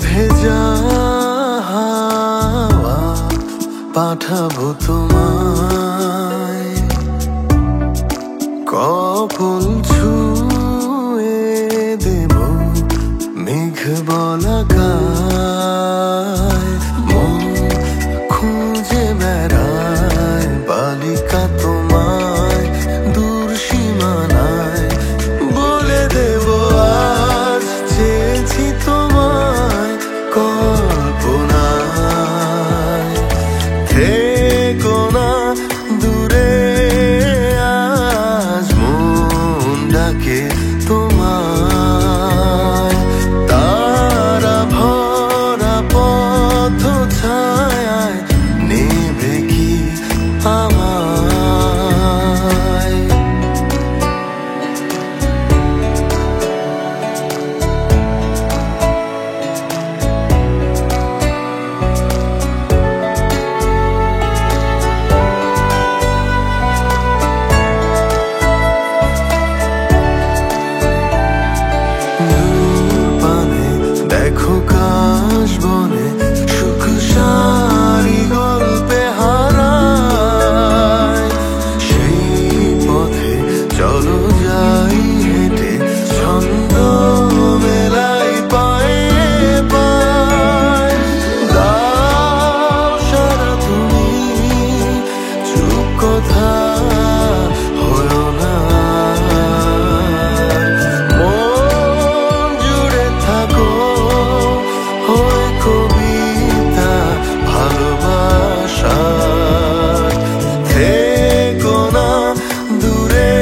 ভেজা হাওয়া পাঠাবো তোমায়, কপল ছুঁয়ে দেব মেঘ বলাকায়। মন খুঁজে বেড়ায় বালিকা তোমায় দূর সীমানায়, বলে দেব আজ চেয়েছি তোমায় কল্পনায়। থেকো না দূরে আজ মন ডাকে তোমায়, তারা ভরা পথ ছায়ায় নেবে কি আমায়। দেখো কাশ বনে সুখ সারি গল্পে হারায়, সেই পথে চলো যাই হেঁটে ছন্দ মেলাই পায়ে পায়। দাও সারা তুমি চুপ কথা হলো না, মন জুড়ে থাকো হয়ে কবিতা ভালোবাসার। থেকো না দূরে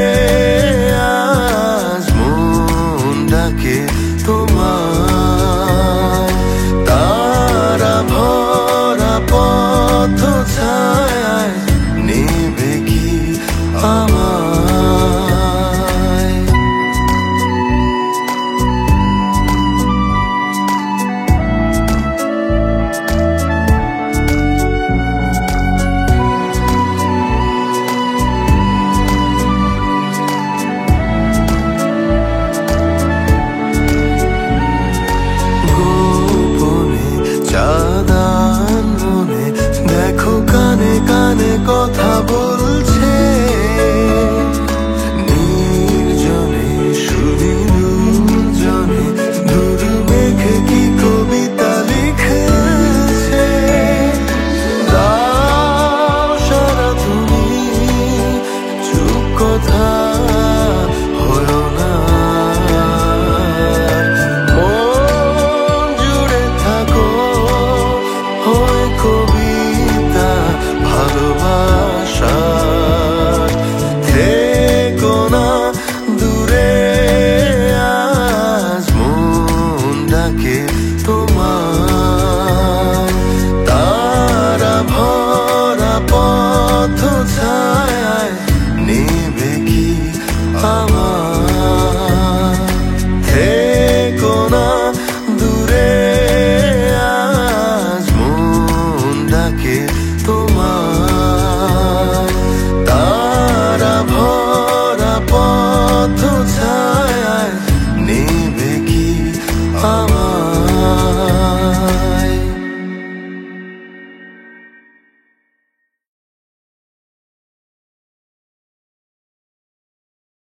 আজ মন ডাকে তোমায়, তারা ভরা পথ ছায়ায় নেবে কি আমায়। চাঁদান মনে দেখো কানে কানে কথা বলছে, নির্জনে শুনি দুজনে দূর মেঘে কি কবিতা লিখেছে। দাও সারা তুমি চুপ কথা